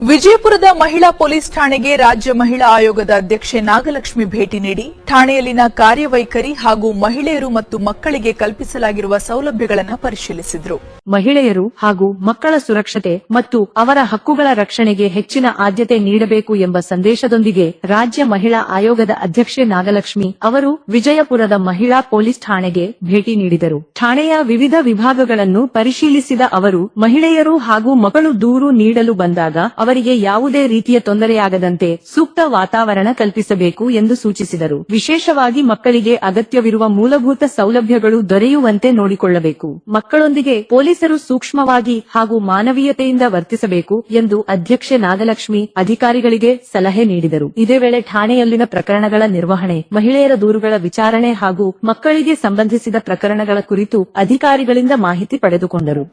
ವಿಜಯಪುರದ ಮಹಿಳಾ ಪೊಲೀಸ್ ಠಾಣೆಗೆ ರಾಜ್ಯ ಮಹಿಳಾ ಆಯೋಗದ ಅಧ್ಯಕ್ಷೆ ನಾಗಲಕ್ಷ್ಮಿ ಭೇಟಿ ನೀಡಿ ಠಾಣೆಯಲ್ಲಿನ ಕಾರ್ಯವೈಖರಿ ಹಾಗೂ ಮಹಿಳೆಯರು ಮತ್ತು ಮಕ್ಕಳಿಗೆ ಕಲ್ಪಿಸಲಾಗಿರುವ ಸೌಲಭ್ಯಗಳನ್ನು ಪರಿಶೀಲಿಸಿದರು. ಮಹಿಳೆಯರು ಹಾಗೂ ಮಕ್ಕಳ ಸುರಕ್ಷತೆ ಮತ್ತು ಅವರ ಹಕ್ಕುಗಳ ರಕ್ಷಣೆಗೆ ಹೆಚ್ಚಿನ ಆದ್ಯತೆ ನೀಡಬೇಕು ಎಂಬ ಸಂದೇಶದೊಂದಿಗೆ ರಾಜ್ಯ ಮಹಿಳಾ ಆಯೋಗದ ಅಧ್ಯಕ್ಷೆ ನಾಗಲಕ್ಷ್ಮಿ ಅವರು ವಿಜಯಪುರದ ಮಹಿಳಾ ಪೊಲೀಸ್ ಠಾಣೆಗೆ ಭೇಟಿ ನೀಡಿದರು. ಠಾಣೆಯ ವಿವಿಧ ವಿಭಾಗಗಳನ್ನು ಪರಿಶೀಲಿಸಿದ ಅವರು ಮಹಿಳೆಯರು ಹಾಗೂ ಮಕ್ಕಳು ದೂರು ನೀಡಲು ಬಂದಾಗ ಅವರಿಗೆ ಯಾವುದೇ ರೀತಿಯ ತೊಂದರೆಯಾಗದಂತೆ ಸೂಕ್ತ ವಾತಾವರಣ ಕಲ್ಪಿಸಬೇಕು ಎಂದು ಸೂಚಿಸಿದರು. ವಿಶೇಷವಾಗಿ ಮಕ್ಕಳಿಗೆ ಅಗತ್ಯವಿರುವ ಮೂಲಭೂತ ಸೌಲಭ್ಯಗಳು ದೊರೆಯುವಂತೆ ನೋಡಿಕೊಳ್ಳಬೇಕು. ಮಕ್ಕಳೊಂದಿಗೆ ಪೊಲೀಸರು ಸೂಕ್ಷ್ಮವಾಗಿ ಹಾಗೂ ಮಾನವೀಯತೆಯಿಂದ ವರ್ತಿಸಬೇಕು ಎಂದು ಅಧ್ಯಕ್ಷೆ ನಾಗಲಕ್ಷ್ಮಿ ಅಧಿಕಾರಿಗಳಿಗೆ ಸಲಹೆ ನೀಡಿದರು. ಇದೇ ವೇಳೆ ಠಾಣೆಯಲ್ಲಿನ ಪ್ರಕರಣಗಳ ನಿರ್ವಹಣೆ, ಮಹಿಳೆಯರ ದೂರುಗಳ ವಿಚಾರಣೆ ಹಾಗೂ ಮಕ್ಕಳಿಗೆ ಸಂಬಂಧಿಸಿದ ಪ್ರಕರಣಗಳ ಕುರಿತು ಅಧಿಕಾರಿಗಳಿಂದ ಮಾಹಿತಿ ಪಡೆದುಕೊಂಡರು.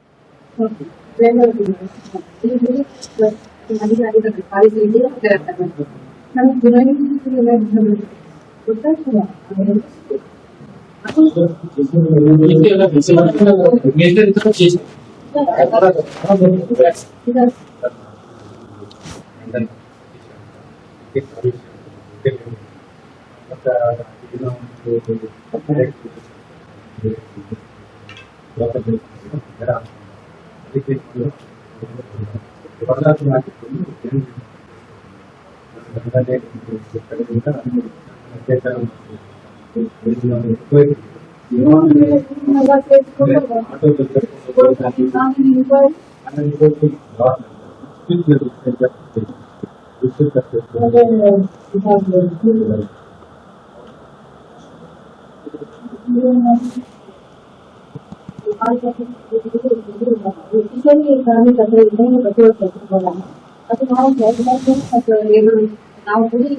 ನಾವು ಕೂಡಿ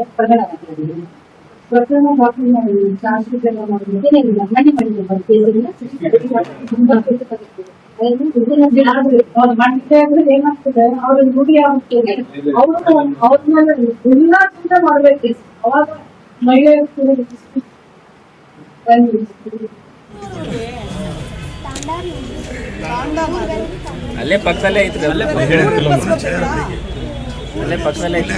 ಪ್ರಕರಣ ಏನಾಗ್ತದೆ ಅವ್ರ ರೂಢಿ ಆಗ್ತದೆ. ಅವ್ರನ್ನ ಎಲ್ಲಾ ಚಿಂತ ಮಾಡ್ಬೇಕು. ಅವಾಗ ಮಹಿಳೆಯರು ಅಲ್ಲೇ ಪಕ್ಕದಲ್ಲೇ ಐತ್ರಿ, ಅಲ್ಲೇ ಪಕ್ಕದಲ್ಲೇ ಐತಿ.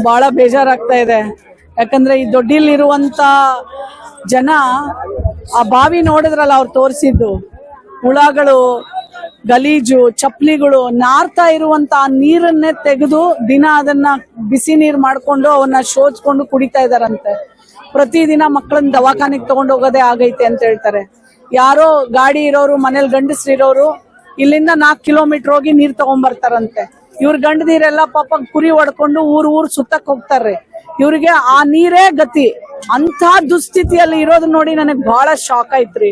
ಬಹಳ ಬೇಜಾರಾಗ್ತಾ ಇದೆ. ಯಾಕಂದ್ರೆ ಈ ದೊಡ್ಡಿಲಿರುವಂತ ಜನ ಆ ಬಾವಿ ನೋಡಿದ್ರಲ್ಲ, ಅವ್ರು ತೋರಿಸಿದ್ದು ಹುಳಗಳು, ಗಲೀಜು, ಚಪ್ಪಲಿಗಳು ನಾರ್ತಾ ಇರುವಂತ ಆ ನೀರನ್ನೇ ತೆಗೆದು ದಿನ ಅದನ್ನ ಬಿಸಿ ನೀರ್ ಮಾಡ್ಕೊಂಡು ಅವನ್ನ ಶೋಚ್ಕೊಂಡು ಕುಡಿತಾ ಇದಾರಂತೆ. ಪ್ರತಿದಿನ ಮಕ್ಕಳನ್ನ ದವಾಖಾನೆಗೆ ತಗೊಂಡು ಹೋಗೋದೇ ಆಗೈತೆ ಅಂತ ಹೇಳ್ತಾರೆ. ಯಾರೋ ಗಾಡಿ ಇರೋರು, ಮನೇಲಿ ಗಂಡಸ್ರಿರೋರು ಇಲ್ಲಿಂದ 4 ಕಿಲೋಮೀಟರ್ ಹೋಗಿ ನೀರ್ ತಗೊಂಡ್ಬರ್ತಾರಂತೆ. ಇವ್ರ ಗಂಡದೀರೆಲ್ಲ ಪಾಪ ಕುರಿ ಹೊಡ್ಕೊಂಡು ಊರ್ ಸುತ್ತಕ್ ಹೋಗ್ತಾರ್ರಿ. ಇವ್ರಿಗೆ ಆ ನೀರೇ ಗತಿ. ಅಂತ ದುಸ್ಥಿತಿಯಲ್ಲಿ ಇರೋದು ನೋಡಿ ನನಗ್ ಬಹಳ ಶಾಕ್ ಆಯ್ತ್ರಿ.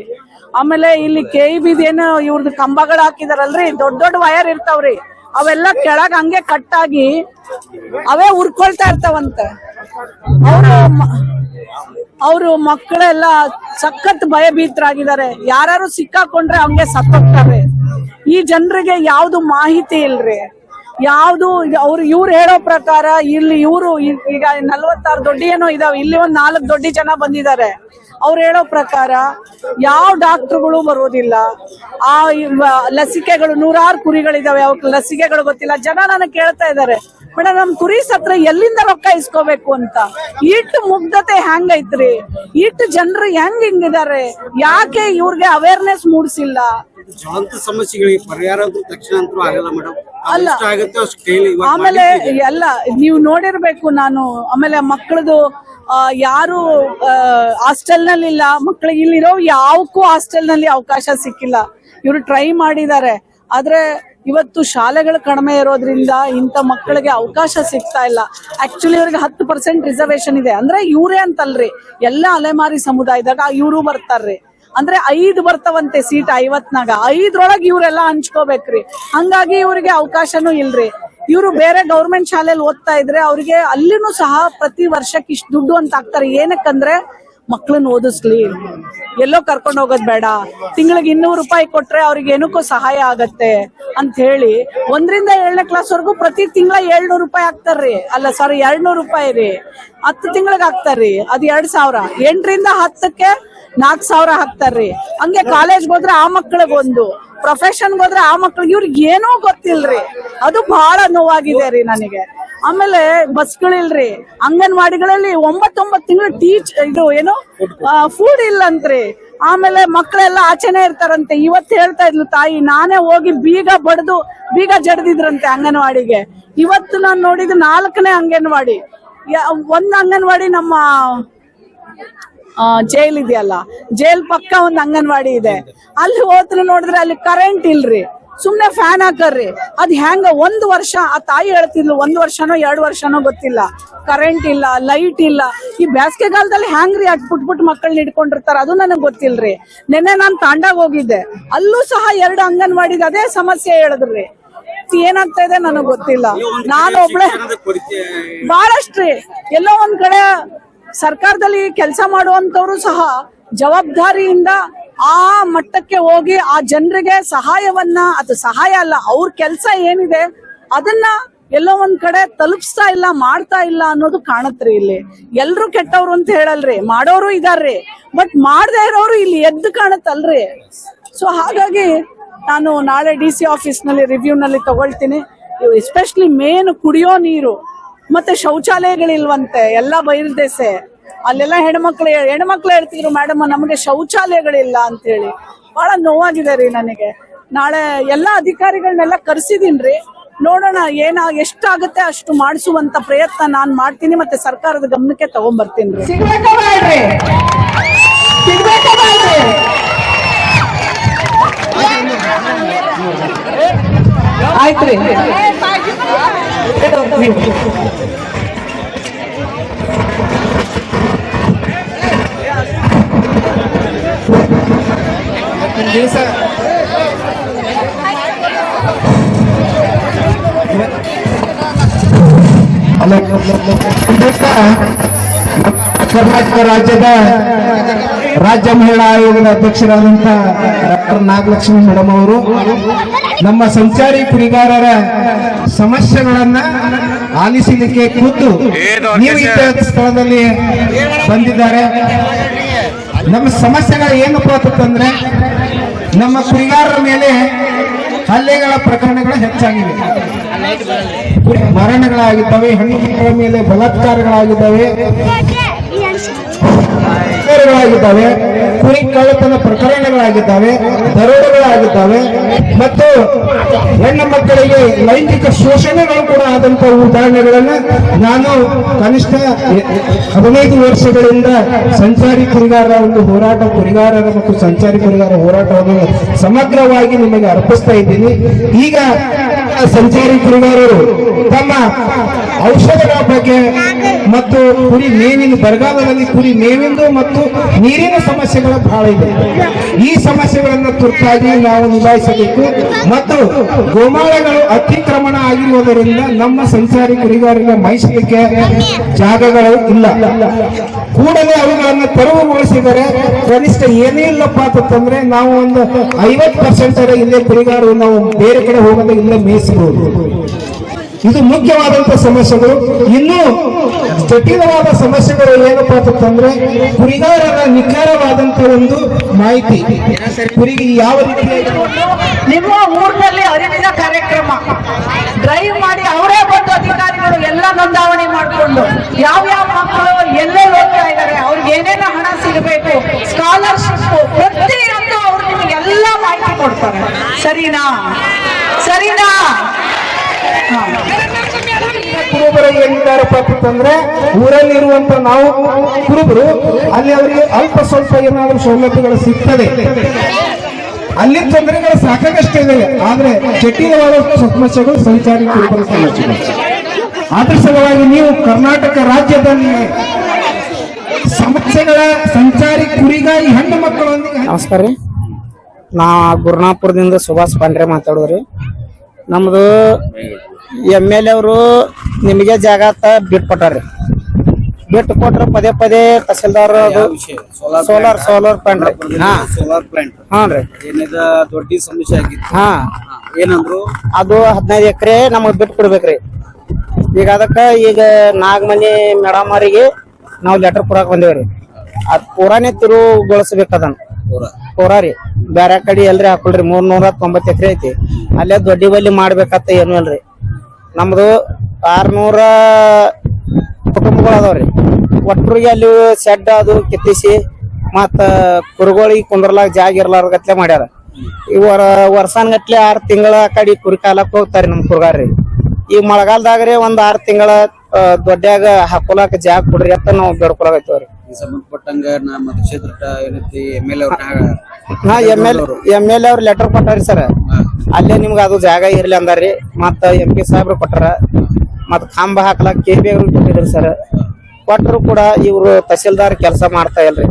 ಆಮೇಲೆ ಇಲ್ಲಿ KEBದೇನು ಇವ್ರದ್ದು ಕಂಬಗಳು ಹಾಕಿದಾರಲ್ರಿ, ದೊಡ್ಡ ವಯರ್ ಇರ್ತಾವ್ರಿ, ಅವೆಲ್ಲ ಕೆಳಗ್ ಹಂಗೆ ಕಟ್ಟಾಗಿ ಅವೇ ಉರ್ಕೊಳ್ತಾ ಇರ್ತಾವಂತೆ. ಅವರು ಮಕ್ಕಳೆಲ್ಲ ಸಖತ್ ಭಯಭೀತರಾಗಿದ್ದಾರೆ. ಯಾರು ಸಿಕ್ಕಾಕೊಂಡ್ರೆ ಹಂಗೆ ಸತ್ತೋಗ್ತಾರೆ. ಈ ಜನರಿಗೆ ಯಾವ್ದು ಮಾಹಿತಿ ಇಲ್ರಿ. ಯಾವ್ದು ಇವ್ರು ಹೇಳೋ ಪ್ರಕಾರ ಇಲ್ಲಿ ಇವ್ರು ಈಗ 46 ದೊಡ್ಡ ಏನೋ ಇದಾವೆ, ಇಲ್ಲಿ ಒಂದ್ 4 ದೊಡ್ಡ ಜನ ಬಂದಿದ್ದಾರೆ. ಅವ್ರು ಹೇಳೋ ಪ್ರಕಾರ ಯಾವ ಡಾಕ್ಟರ್ಗಳು ಬರೋದಿಲ್ಲ. ಆ ಲಸಿಕೆಗಳು 100 ಕುರಿಗಳಿದಾವೆ, ಅವಕ್ಕೆ ಲಸಿಕೆಗಳು ಗೊತ್ತಿಲ್ಲ. ಜನ ನನಗೆ ಕೇಳ್ತಾ ಇದಾರೆ, ಮೇಡಮ್ ನಮ್ ಕುರಿ ಸತ್ರ ಎಲ್ಲಿಂದ ರೊಕ್ಕ ಇಸ್ಕೋಬೇಕು ಅಂತ. ಇಟ್ಟು ಮುಗ್ಧತೆ ಹೆಂಗೈತ್ರಿ, ಇಟ್ಟು ಜನರು ಹಿಂಗಿದ್ದಾರೆ. ಯಾಕೆ ಇವ್ರಿಗೆ ಅವೇರ್ನೆಸ್ ಮೂಡಿಸಿಲ್ಲ? ಜ್ವಲಂತ ಸಮಸ್ಯೆಗಳಿಗೆ ಪರಿಹಾರ ತಕ್ಷಣ ಅಂತೂ ಆಗಲ್ಲ ಮೇಡಮ್. ಅಲ್ಲ, ಆಮೇಲೆ ಎಲ್ಲ ನೀವು ನೋಡಿರ್ಬೇಕು. ಆಮೇಲೆ ಮಕ್ಕಳದು ಯಾರು ಹಾಸ್ಟೆಲ್ ನಲ್ಲಿ ಇಲ್ಲ, ಮಕ್ಕಳಿಗೆ ಇಲ್ಲಿರೋ ಯಾವಕ್ಕೂ ಹಾಸ್ಟೆಲ್ ನಲ್ಲಿ ಅವಕಾಶ ಸಿಕ್ಕಿಲ್ಲ. ಇವರು ಟ್ರೈ ಮಾಡಿದ್ದಾರೆ, ಆದ್ರೆ ಇವತ್ತು ಶಾಲೆಗಳು ಕಡಿಮೆ ಇರೋದ್ರಿಂದ ಇಂಥ ಮಕ್ಕಳಿಗೆ ಅವಕಾಶ ಸಿಗ್ತಾ ಇಲ್ಲ. ಆಕ್ಚುಲಿ ಇವ್ರಿಗೆ 10% ರಿಸರ್ವೇಶನ್ ಇದೆ. ಅಂದ್ರೆ ಇವ್ರೇ ಅಂತಲ್ರಿ, ಎಲ್ಲ ಅಲೆಮಾರಿ ಸಮುದಾಯದಾಗ ಇವರು ಬರ್ತಾರ್ರಿ. ಅಂದ್ರೆ 5 ಬರ್ತಾವಂತೆ ಸೀಟ್ 50ನಾಗ. 5ರೊಳಗೆ ಇವರೆಲ್ಲ ಹಂಚ್ಕೋಬೇಕ್ರಿ. ಹಂಗಾಗಿ ಇವ್ರಿಗೆ ಅವಕಾಶನೂ ಇಲ್ರಿ. ಇವರು ಬೇರೆ ಗೌರ್ಮೆಂಟ್ ಶಾಲೆಯಲ್ಲಿ ಓದ್ತಾ ಇದ್ರೆ ಅವ್ರಿಗೆ ಅಲ್ಲಿನೂ ಸಹ ಪ್ರತಿ ವರ್ಷಕ್ಕೆ ಇಷ್ಟು ದುಡ್ಡು ಅಂತ ಹಾಕ್ತಾರೆ. ಏನಕ್ಕಂದ್ರೆ ಮಕ್ಳನ್ನ ಓದಿಸ್ಲಿ, ಎಲ್ಲೋ ಕರ್ಕೊಂಡು ಹೋಗೋದ್ ಬೇಡ, ತಿಂಗಳಿಗೆ 200 ರೂಪಾಯಿ ಕೊಟ್ರೆ ಅವ್ರಿಗೆ ಏನಕ್ಕೂ ಸಹಾಯ ಆಗತ್ತೆ ಅಂತ ಹೇಳಿ 1ರಿಂದ 7ನೇ ಕ್ಲಾಸ್ ವರ್ಗು ಪ್ರತಿ ತಿಂಗಳ 700 ರೂಪಾಯಿ ಹಾಕ್ತಾರ್ರಿ. ಅಲ್ಲ ಸಾರಿ 200 ರೂಪಾಯಿ ರೀ, 10 ತಿಂಗಳಿಗೆ ಹಾಕ್ತಾರ್ರಿ. ಅದು 2000. 8ರಿಂದ 10ಕ್ಕೆ 4000 ಹಾಕ್ತಾರ್ರಿ. ಹಂಗೆ ಕಾಲೇಜ್ಗೆ ಹೋದ್ರೆ ಆ ಮಕ್ಳಿಗೆ ಒಂದು, ಪ್ರೊಫೆಷನ್ಗೆ ಹೋದ್ರೆ ಆ ಮಕ್ಳಿಗೆ, ಇವ್ರಿಗೆ ಏನೋ ಗೊತ್ತಿಲ್ರಿ. ಅದು ಬಹಳ ನೋವಾಗಿದೆ ರೀ ನನಗೆ. ಆಮೇಲೆ ಬಸ್ಗಳಿಲ್ರಿ, ಅಂಗನವಾಡಿಗಳಲ್ಲಿ 9 ತಿಂಗಳು ಇದು ಏನು ಫುಡ್ ಇಲ್ಲಂತ್ರಿ. ಆಮೇಲೆ ಮಕ್ಕಳೆಲ್ಲ ಆಚೆನೆ ಇರ್ತಾರಂತೆ. ಇವತ್ತು ಹೇಳ್ತಾ ಇದ್ಲು ತಾಯಿ, ನಾನೇ ಹೋಗಿ ಬೀಗ ಜಡ್ದಿದ್ರಂತೆ ಅಂಗನವಾಡಿಗೆ. ಇವತ್ತು ನಾನು ನೋಡಿದ್ದು 4ನೇ ಅಂಗನವಾಡಿ. ಒಂದ್ ಅಂಗನವಾಡಿ ನಮ್ಮ ಜೈಲ್ ಇದೆಯಲ್ಲ, ಜೈಲ್ ಪಕ್ಕ ಒಂದ್ ಅಂಗನವಾಡಿ ಇದೆ. ಅಲ್ಲಿ ಹೋದ್ರೆ ನೋಡಿದ್ರೆ ಅಲ್ಲಿ ಕರೆಂಟ್ ಇಲ್ರಿ, ಸುಮ್ನೆ ಫ್ಯಾನ್ ಹಾಕರ್ರಿ. ಅದ್ ಹೆಂಗ 1 ವರ್ಷ, ಆ ತಾಯಿ ಹೇಳ್ತಿದ್ಲು 1 ವರ್ಷನೋ 2 ವರ್ಷನೋ ಗೊತ್ತಿಲ್ಲ, ಕರೆಂಟ್ ಇಲ್ಲ, ಲೈಟ್ ಇಲ್ಲ. ಈ ಬೇಸಿಗೆಗಾಲದಲ್ಲಿ ಹ್ಯಾಂಗ್ರಿ ಅಟ್ ಪುಟ್ ಮಕ್ಕಳನ್ನ ಇಟ್ಕೊಂಡಿರ್ತಾರ, ಅದು ನನಗ್ ಗೊತ್ತಿಲ್ರಿ. ನೆನ್ನೆ ನಾನ್ ತಾಂಡಾಗ ಹೋಗಿದ್ದೆ, ಅಲ್ಲೂ ಸಹ 2 ಅಂಗನವಾಡಿಗೆ ಅದೇ ಸಮಸ್ಯೆ ಹೇಳಿದ್ರಿ. ಏನಾಗ್ತಾ ಇದೆ ನನಗ್ ಗೊತ್ತಿಲ್ಲ. ನಾನು ಒಬ್ಳೆ ಬಹಳಷ್ಟ್ರಿ. ಎಲ್ಲೋ ಒಂದ್ ಕಡೆ ಸರ್ಕಾರದಲ್ಲಿ ಕೆಲಸ ಮಾಡುವಂತವ್ರು ಸಹ ಜವಾಬ್ದಾರಿಯಿಂದ ಆ ಮಟ್ಟಕ್ಕೆ ಹೋಗಿ ಆ ಜನರಿಗೆ ಸಹಾಯವನ್ನ, ಅದು ಸಹಾಯ ಅಲ್ಲ, ಅವ್ರ ಕೆಲಸ ಏನಿದೆ ಅದನ್ನ ಎಲ್ಲೋ ಒಂದ್ ಕಡೆ ತಲುಪಿಸ್ತಾ ಇಲ್ಲ, ಮಾಡ್ತಾ ಇಲ್ಲ ಅನ್ನೋದು ಕಾಣತ್ರಿ. ಇಲ್ಲಿ ಎಲ್ರು ಕೆಟ್ಟವ್ರು ಅಂತ ಹೇಳಲ್ರಿ, ಮಾಡೋರು ಇದಾರ್ರಿ, ಬಟ್ ಮಾಡದೇ ಇರೋರು ಇಲ್ಲಿ ಎದ್ದು ಕಾಣತ್ತಲ್ರಿ. ಸೊ ಹಾಗಾಗಿ ನಾನು ನಾಳೆ DC ಆಫೀಸ್ ನಲ್ಲಿ ರಿವ್ಯೂ ನಲ್ಲಿ ತಗೊಳ್ತೀನಿ. ಎಸ್ಪೆಷಲಿ ಮೇನ್ ಕುಡಿಯೋ ನೀರು ಮತ್ತೆ ಶೌಚಾಲಯಗಳಿಲ್ವಂತೆ, ಎಲ್ಲ ಬಯಲ್ದೇಸೆ. ಅಲ್ಲೆಲ್ಲ ಹೆಣ್ಮಕ್ಳು ಹೇಳ್ತಿದ್ರು, ಮೇಡಮ್ ನಮಗೆ ಶೌಚಾಲಯಗಳಿಲ್ಲ ಅಂತ ಹೇಳಿ. ಬಹಳ ನೋವಾಗಿದೆ ರೀ ನನಗೆ. ನಾಳೆ ಎಲ್ಲಾ ಅಧಿಕಾರಿಗಳನ್ನೆಲ್ಲ ಕರ್ಸಿದೀನ್ರಿ, ನೋಡೋಣ ಎಷ್ಟಾಗುತ್ತೆ ಅಷ್ಟು ಮಾಡಿಸುವಂತ ಪ್ರಯತ್ನ ನಾನ್ ಮಾಡ್ತೀನಿ, ಮತ್ತೆ ಸರ್ಕಾರದ ಗಮನಕ್ಕೆ ತಗೊಂಡ್ಬರ್ತೀನಿ. ಆಯ್ತ್ರಿ. ದಿವಸ ಕರ್ನಾಟಕ ರಾಜ್ಯದ ರಾಜ್ಯ ಮಹಿಳಾ ಆಯೋಗದ ಅಧ್ಯಕ್ಷರಾದಂತ ಡಾಕ್ಟರ್ ನಾಗಲಕ್ಷ್ಮಿ ಮೇಡಮ್ ಅವರು ನಮ್ಮ ಸಂಚಾರಿ ಕುರಿಗಾರರ ಸಮಸ್ಯೆಗಳನ್ನ ಆಲಿಸಲಿಕ್ಕೆ ಖುದ್ದು ನಿಯಮಿತ ಸ್ಥಳದಲ್ಲಿ ಬಂದಿದ್ದಾರೆ. ನಮ್ಮ ಸಮಸ್ಯೆಗಳು ಏನಪ್ಪ ಅಂತಂದ್ರೆ, ನಮ್ಮ ಕುರಿಗಾರರ ಮೇಲೆ ಹಲ್ಲೆಗಳ ಪ್ರಕರಣಗಳು ಹೆಚ್ಚಾಗಿವೆ, ಮರಣಗಳಾಗಿದ್ದಾವೆ, ಹೆಣ್ಣು ಮಕ್ಕಳ ಮೇಲೆ ಬಲಾತ್ಕಾರಗಳಾಗಿದ್ದಾವೆ, ಕುರಿ ಕಳ್ಳತನ ಪ್ರಕರಣಗಳಾಗಿದ್ದಾವೆ, ದರೋಡೆಗಳಾಗಿದ್ದಾವೆ, ಮತ್ತು ಹೆಣ್ಣು ಮಕ್ಕಳಿಗೆ ಲೈಂಗಿಕ ಶೋಷಣೆಗಳು ಕೂಡ ಆದಂತಹ ಉದಾಹರಣೆಗಳನ್ನು ನಾನು ಕನಿಷ್ಠ 15 ವರ್ಷಗಳಿಂದ ಸಂಚಾರಿ ಕುರಿಗಾರರ ಒಂದು ಹೋರಾಟ, ಕುರಿಗಾರರ ಮತ್ತು ಸಂಚಾರಿ ಕುರಿಗಾರರ ಹೋರಾಟವನ್ನು ಸಮಗ್ರವಾಗಿ ನಿಮಗೆ ಅರ್ಪಿಸ್ತಾ ಇದ್ದೀನಿ. ಈಗ ಸಂಚಾರಿ ಕುರಿಗಾರರು ತಮ್ಮ ಔಷಧಗಳ ಬಗ್ಗೆ ಮತ್ತು ಕುರಿ ಮೇವಿನ, ಬರಗಾಲದಲ್ಲಿ ಕುರಿ ಮೇವಿಂದು ಮತ್ತು ನೀರಿನ ಸಮಸ್ಯೆಗಳು ಬಹಳ ಇದೆ. ಈ ಸಮಸ್ಯೆಗಳನ್ನು ತುರ್ತಾಗಿ ನಾವು ನಿಭಾಯಿಸಬೇಕು. ಮತ್ತು ಗೋಮಾಳಗಳು ಅತಿಕ್ರಮಣ ಆಗಿರುವುದರಿಂದ ನಮ್ಮ ಸಂಚಾರಿ ಕುರಿಗಾರರಿಗೆ ಮೈಸಲಿಕ್ಕೆ ಜಾಗಗಳು ಇಲ್ಲ. ಕೂಡಲೇ ಅವುಗಳನ್ನು ತೆರವುಗೊಳಿಸಿದರೆ ಕನಿಷ್ಠ ಏನೇ ಇಲ್ಲಪ್ಪ ಅಂತಂದ್ರೆ ನಾವು ಒಂದು 50% ಇಲ್ಲೇ ಕುರಿಗಾರರು ನಾವು ಬೇರೆ ಕಡೆ ಹೋಗೋದು ಇಲ್ಲೇ ಮೇಯಿಸಬಹುದು. ಇದು ಮುಖ್ಯವಾದಂತಹ ಸಮಸ್ಯೆಗಳು. ಇನ್ನೂ ಜಟಿಲವಾದ ಸಮಸ್ಯೆಗಳು ಏನಪ್ಪಾ ಅಂತಂದ್ರೆ, ಕುರಿಗಾರರ ನಿಖರವಾದಂತಹ ಒಂದು ಮಾಹಿತಿ, ಕುರಿಗೆ ಯಾವ ರೀತಿಯಾಗಿ ನಿಮ್ಮ ಊರಿನಲ್ಲಿ ಅರಿವಿನ ಕಾರ್ಯಕ್ರಮ ಡ್ರೈವ್ ಮಾಡಿ ಅವರೇ ಬಂದು ಅಧಿಕಾರಿಗಳು ಎಲ್ಲ ನೋಂದಾವಣೆ ಮಾಡಿಕೊಂಡು ಯಾವ್ಯಾವ ಮಕ್ಕಳು ಎಲ್ಲೆಲ್ಲಿ ಹೋಗ್ತಾ ಇದ್ದಾರೆ, ಅವ್ರಿಗೆ ಏನೇನು ಹಣ ಸಿಗಬೇಕು, ಸ್ಕಾಲರ್ಶಿಪ್ ಪ್ರತಿಯೊಂದು ಅವ್ರು ನಿಮಗೆಲ್ಲ ಮಾಹಿತಿ ಕೊಡ್ತಾರೆ. ಸರಿನಾ? ಕುರುಬರು ಏನಿದ್ದಾರಪ್ಪ ಅಂತಂದ್ರೆ, ಊರಲ್ಲಿರುವಂತ ನಾವು ಕುರುಬರು ಅಲ್ಲಿ ಅವರಿಗೆ ಅಲ್ಪ ಸ್ವಲ್ಪ ಏನಾದರೂ ಸೌಲಭ್ಯಗಳು ಸಿಗ್ತದೆ. ಅಲ್ಲಿ ತೊಂದರೆಗಳು ಸಾಕಾಗಷ್ಟಿದೆ, ಆದ್ರೆ ಜಟಿಲವಾದ ಸಮಸ್ಯೆಗಳು ಸಂಚಾರಿ ಕುರುಬರ ಸಮಸ್ಯೆಗಳು. ಆದ್ರ ಸಲುವಾಗಿ ನೀವು ಕರ್ನಾಟಕ ರಾಜ್ಯದಲ್ಲಿ ಸಮಸ್ಯೆಗಳ ಸಂಚಾರಿ ಕುರಿಗಾಯಿ ಹೆಣ್ಣು ಮಕ್ಕಳೊಂದಿಗೆ. ನಮಸ್ಕಾರ ರೀ, ನಾ ಗುರುನಾಪುರದಿಂದ ಸುಭಾಷ್ ಪಾಂಡ್ರೆ ಮಾತಾಡೋರಿ. ನಮ್ದು MLA ಅವರು ನಿಮಗೆ ಜಾಗ ಬಿಟ್ಕೊಟ್ಟಾರ್ರಿ. ಬಿಟ್ಟು ಕೊಟ್ರ ಪದೇ ಪದೇ ತಹಸೀಲ್ದಾರ್ ಅದು ವಿಷಯ ಸೋಲಾರ್ ಪ್ಲಾಂಟ್ ರೀ. ಹಾ ಸೋಲಾರ್ ಪ್ಲಾಂಟ್ ಹ್ಞೂ ರೀ. ಏನಿದ ದೊಡ್ಡ ಸಮಸ್ಯೆ ಆಗಿತ್ತು. ಹಾ ಏನಂದ್ರು? ಅದು 15 ಎಕರೆ ನಮಗ್ ಬಿಟ್ಟು ಕೊಡ್ಬೇಕ್ರಿ. ಈಗ ಅದಕ್ಕ ಈಗ ನಾಗಮನಿ ಮೇಡಮ್ ಅವರಿಗೆ ನಾವು ಲೆಟರ್ ಕೊಡಾಕ್ ಬಂದೇವ್ರಿ. ಅದ್ ಪೂರಾನೇ ತಿರುಗೊಳಿಸ್ಬೇಕು ಅದನ್ನ ಪೂರಾ ರೀ. ಬ್ಯಾರೆ ಕಡೆ ಎಲ್ರಿ ಹಾಕೊಳ್ರಿ. 390 ಎಕರೆ ಐತಿ. ಅಲ್ಲೇ ದೊಡ್ಡ ಬಲ್ಲಿ ಮಾಡ್ಬೇಕತ್ತ ಏನು ಅಲ್ರಿ. ನಮ್ದು 600 ಕುಟುಂಬಗಳು ಅದಾವ್ರಿ. ಒಟ್ಟರಿಗೆ ಅಲ್ಲಿ ಶೆಡ್ ಅದು ಕಿತ್ತಿಸಿ ಮತ್ತ ಕುರುಗಳಿಗೆ ಕುಂದ್ರಲಾಗ ಜಾಗ ಇರ್ಲಾರ್ಗತ್ಲೆ ಮಾಡ್ಯಾರ. ಈ ವರ್ಷಾನ್ಗಟ್ಲೆ 6 ತಿಂಗಳ ಕಡೆ ಕುರಿ ಕಾಲಕ್ ಹೋಗ್ತಾರಿ ನಮ್ ಕುರ್ಗಾರ್ರಿ. ಈ ಮಳೆಗಾಲದಾಗ್ರಿ ಒಂದ್ 6 ತಿಂಗಳ ದೊಡ್ಡಾಗ ಹಾಕೊಲಾಕ ಜಾಗ ಕೊಡ್ರಿ ಅಂತ ನಾವು ಬೇಡ್ಕೊಳಕತ್ತವ್ರಿ. ಈ ಸಂಬಂಧಪಟ್ಟಂಗ ನಮ್ಮ ಕ್ಷೇತ್ರ ಏನೈತಿ MLA ಹಾ ಎಮ್ ಎಲ್ ಅವ್ರ ಲೆಟರ್ ಕೊಟ್ಟಾರಿ ಸರ್. ಅಲ್ಲೇ ನಿಮ್ಗ ಅದು ಜಾಗ ಇರ್ಲಿ ಅಂದಾರಿ. ಮತ್ತ MP ಸಾಹೇಬ್ರು ಕೊಟ್ಟಾರ. ಮತ್ ಕಂಬ ಹಾಕ್ಲಾಕ KB ಅವ್ರು ಕೊಟ್ಟಿದ್ರಿ ಸರ್. ಕೊಟ್ಟರು ಕೂಡ ಇವ್ರು ತಹಸೀಲ್ದಾರ್ ಕೆಲಸ ಮಾಡ್ತಾ ಇಲ್ರಿ.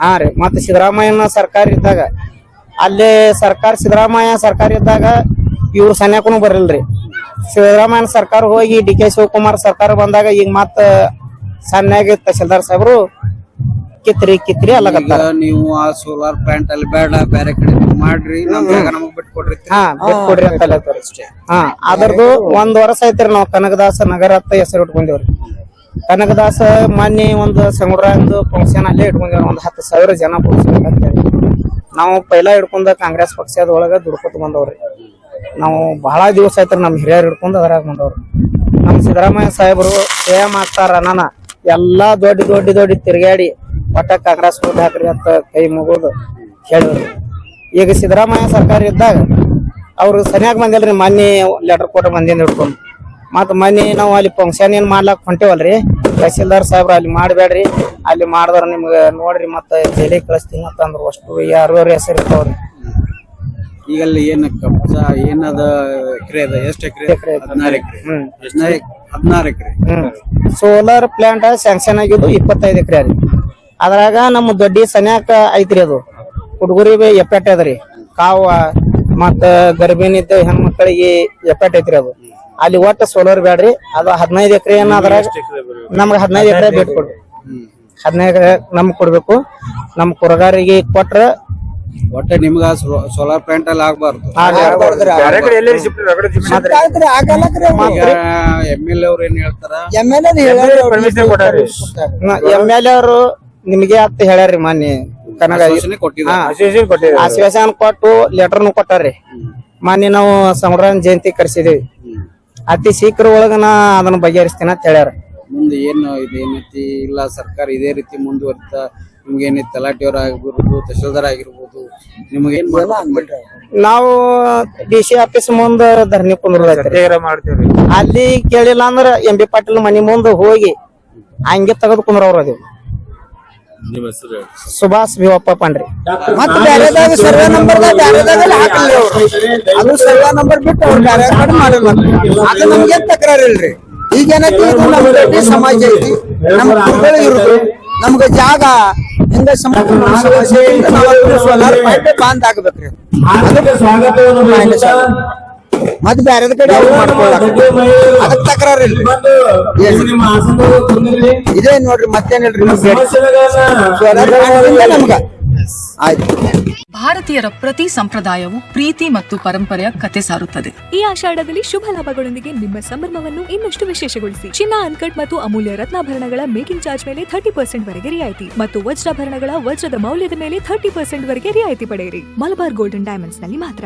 ಹಾ ರೀ. ಮತ್ತ ಸಿದ್ದರಾಮಯ್ಯನ ಸರ್ಕಾರ ಇದ್ದಾಗ ಅಲ್ಲೇ ಸಿದ್ದರಾಮಯ್ಯ ಸರ್ಕಾರ ಇದ್ದಾಗ ಇವ್ರು ಸನ್ಯಾಕನು ಬರಲ್ರಿ. ಸಿದ್ದರಾಮಯ್ಯನ ಸರ್ಕಾರ ಹೋಗಿ DK ಶಿವಕುಮಾರ್ ಸರ್ಕಾರ ಬಂದಾಗ ಈಗ ಮತ್ತ ಸನ್ಯಾಗಿ ತಹಸೀಲ್ದಾರ್ ಸಾಹೇಬ್ರು ಕಿತ್ರಿ ಅಲ್ಲಕತ್ತಾರ. ನೀವು ಆ ಸೋಲಾರ್ ಪ್ಲಾಂಟ್ ಅಲ್ಲಿ ಬೇಡ ಬೇರೆ ಕಡೆ ಮಾಡ್ರಿ, ನಮ್ ಜಾಗ ನಮಗ್ ಬಿಟ್ಕೊಡ್ರಿ. ಹಾ ಬಿಟ್ಕೊಡ್ರಿ ಅಂತ ಹೇಳತ್ತಾರ ಅಷ್ಟೇ. ಹಾ ಅದರದ್ದು 1 ವರ್ಷ ಐತ್ರಿ ನಾವು ಕನಕದಾಸ ನಗರ ಅಂತ ಹೆಸರು ಇಟ್ಕೊಂಡೇವ್ರಿ. ಕನಕದಾಸ ಮೊನ್ನೆ ಒಂದು ಸಂಗುಡ್ರಂದು ಫಂಕ್ಷನ್ ಅಲ್ಲೇ ಇಟ್ಕೊಂಡೇವ್ರಿ. ಒಂದ್ 10,000 ಜನ ಅಂತೇಳಿ ನಾವು ಪೈಲಾ ಹಿಡ್ಕೊಂಡ ಕಾಂಗ್ರೆಸ್ ಪಕ್ಷದ ಒಳಗ ದುಡ್ಕೊತ ಬಂದವ್ರಿ. ನಾವು ಬಹಳ ದಿವಸ ಆಯ್ತ್ರಿ ನಮ್ ಹಿರಿಯರ್ ಹಿಡ್ಕೊಂಡ್ ಅದ್ರಾಗ ಬಂದವ್ರು. ನಮ್ ಸಿದ್ದರಾಮಯ್ಯ ಸಾಹೇಬರು ಸೇಮ್ ಆಗ್ತಾರ ನನ್ನ ಎಲ್ಲಾ ದೊಡ್ಡ ತಿರ್ಗಾಡಿ ಒಟ್ಟ ಕಾಂಗ್ರೆಸ್ ಓಟ್ ಹಾಕ್ರಿ ಅಂತ ಕೈ ಮುಗೋದು ಹೇಳಿದ್ರು. ಈಗ ಸಿದ್ದರಾಮಯ್ಯ ಸರ್ಕಾರ ಇದ್ದಾಗ ಅವ್ರು ಸರಿಯಾಗಿ ಬಂದಿಲ್ರಿ. ಮೊನ್ನೆ ಲೆಟರ್ ಕೊಟ್ಟ ಮಂದಿಯಿಂದ ಹಿಡ್ಕೊಂಡು ಮತ್ ಮೊನ್ನೆ ನಾವು ಅಲ್ಲಿ ಫಂಕ್ಷನ್ ಏನ್ ಮಾಡ್ಲಾಕ್ ಹೊಂಟೇವಲ್ರಿ. ತಹಸೀಲ್ದಾರ್ ಸಾಹೇಬ್ರ ಅಲ್ಲಿ ಮಾಡ್ಬೇಡ್ರಿ, ಅಲ್ಲಿ ಮಾಡಿದ್ರ ನಿಮ್ಗ ನೋಡ್ರಿ ಮತ್ತ ಜೈಲಿಗೆ ಕಳಿಸ್ತೀನಿ ಅಂತ ಅಂದ್ರು. ಅಷ್ಟು 6 ಹೆಸರು ಇರ್ತಾವ್ರಿ. ಈಗ ಅಲ್ಲಿ ಏನ ಕಬ್ಜ ಏನದ ಎಕರೆ ಅದ? ಎಷ್ಟು ಎಕರೆ? 16 ಎಕರೆ. 16 ಎಕರೆ. ಸೋಲಾರ್ ಪ್ಲಾಂಟ್ ಸ್ಯಾಂಕ್ಷನ್ ಆಗಿದ್ದು 25 ಎಕರೆ ರೀ. ಅದ್ರಾಗ ನಮ್ಮ ದೊಡ್ಡಿ ಸನ್ಯಾಕ ಐತ್ರಿ. ಅದು ಹುಡುಗರಿ ಎಪ್ಪೆಟ್ ಅದ್ರಿ. ಕಾವ ಮತ್ತ ಗರ್ಭಿಣಿದ್ದ ಹೆಣ್ಮಕ್ಳಿಗೆ ಎಪ್ಪೆಟ್ ಐತ್ರಿ. ಅದು ಅಲ್ಲಿ ಒಟ್ಟ ಸೋಲಾರ್ ಬ್ಯಾಡ್ರಿ. ಅದು 15 ಎಕರೆ ಏನ ಅದ್ರಾಗ ನಮ್ಗ 15 ಎಕರೆ ಬಿಟ್ಟು ಕೊಡ್ರಿ. 15 ಎಕರೆ ನಮ್ಗ್ ಕೊಡ್ಬೇಕು. ನಮ್ ಕುರಗಾರಿಗೆ ಕೊಟ್ರ ಒಟ್ಟ ನಿಮ್ಗ ಸೋಲಾರ್ ಪ್ಲಾಂಟ್ ಅಲ್ಲಿ ಆಗ್ಬಾರ್ದು. MLA ಅವ್ರು ಏನ್ ಹೇಳ್ತಾರ? MLA ಅವರು ನಿಮ್ಗೆ ಅಂತ ಹೇಳ್ಯಾರ್ರಿ. ಮೊನ್ನೆ ಆಶ್ವಾಸನೆ ಕೊಟ್ಟು ಲೆಟರ್ನು ಕೊಟ್ಟಾರ್ರಿ. ಮೊನ್ನೆ ನಾವು ಸಂಗ್ರಾಮ ಜಯಂತಿ ಕರ್ಸಿದೇವಿ. ಅತಿ ಶೀಘ್ರ ಒಳಗನ ಅದನ್ನ ಬಗೆಹರಿಸ್ತೀನಿ ಅಂತ ಹೇಳ್ಯಾರ. ಮುಂದೆ ಏನು ಇದೇನೈತಿ ಇಲ್ಲ ಸರ್ಕಾರ ಇದೇ ರೀತಿ ಮುಂದುವರಿತ ನಿಮ್ಗೆ ಏನೈತಿ ತಲಾಟಿಯವ್ರ ಆಗಿರ್ಬೋದು ತಹಶೀಲ್ದಾರ್ ಆಗಿರ್ಬೋದು ನಿಮ್ಗೇನ್ ನಾವು DC ಆಫೀಸ್ ಮುಂದ ಧರಣಿ ಕುಂದ್ರೈತ್ರಿ. ಅಲ್ಲಿ ಕೇಳಿಲ್ಲ ಅಂದ್ರ MB ಪಾಟೀಲ್ ಮನಿ ಮುಂದ ಹೋಗಿ ಹಂಗೆ ತೆಗೆದು ಕುಂದ್ರವ್ರ. ಅದು ಸುಭಾಷ್ ಬಿವಪ್ಪ ಪಂಡ್ರಿ. ಮತ್ತೆ ಬೇರೆದಾಗ ಸರ್ವೆ ನಂಬರ್ ಅದು ಸರ್ವೆ ನಂಬರ್ ಬಿಟ್ಟು ಅವ್ರು ಬೇರೆ ಕಡೆ ಮಾಡಿಲ್ಲ. ಅದು ನಮ್ಗೆ ತಕರಾರು ಇಲ್ರಿ. ಈಗ ಏನೈತಿ ಇದು ನಮ್ ದೊಡ್ಡ ಸಮಾಜ ಐತಿ. ನಮ್ ಕುರುಗಳು ಇರುದು ನಮ್ಗ ಜಾಗ ಹಿಂಗ ಸಮಸ್ಯೆ ಸೋಲಾರ್ ಪೈಪ್ ಬಾಂದ್ ಆಗ್ಬೇಕ್ರಿ. ಮತ್ ಬ್ಯಾರದ ಕಡೆ ಅವ್ರು ಮಾಡ್ಕೊಳ್ಳಾಕ ಅದಕ್ಕೆ ತಕರಾರು ಇಲ್ರಿ. ಇದೇ ನೋಡ್ರಿ ಮತ್ತೇನಿಲ್ರಿ. ನಮ್ಗ ಆಯ್ತು. ಭಾರತೀಯರ ಪ್ರತಿ ಸಂಪ್ರದಾಯವು ಪ್ರೀತಿ ಮತ್ತು ಪರಂಪರೆಯ ಕತೆ ಸಾರುತ್ತದೆ. ಈ ಆಷಾಢದಲ್ಲಿ ಶುಭ ಲಾಭಗಳೊಂದಿಗೆ ನಿಮ್ಮ ಸಂಭ್ರಮವನ್ನು ಇನ್ನಷ್ಟು ವಿಶೇಷಗೊಳಿಸಿ. ಚಿನ್ನ, ಅನ್ಕಟ್ ಮತ್ತು ಅಮೂಲ್ಯ ರತ್ನಾಭರಣಗಳ ಮೇಕಿಂಗ್ ಚಾರ್ಜ್ ಮೇಲೆ 30% ವರೆಗೆ ರಿಯಾಯಿತಿ ಮತ್ತು ವಜ್ರಾಭರಣಗಳ ವಜ್ರದ ಮೌಲ್ಯದ ಮೇಲೆ 30% ವರೆಗೆ ರಿಯಾಯಿತಿ ಪಡೆಯಿರಿ. ಮಲಬಾರ್ ಗೋಲ್ಡನ್ ಡೈಮಂಡ್ಸ್ ನಲ್ಲಿ ಮಾತ್ರ.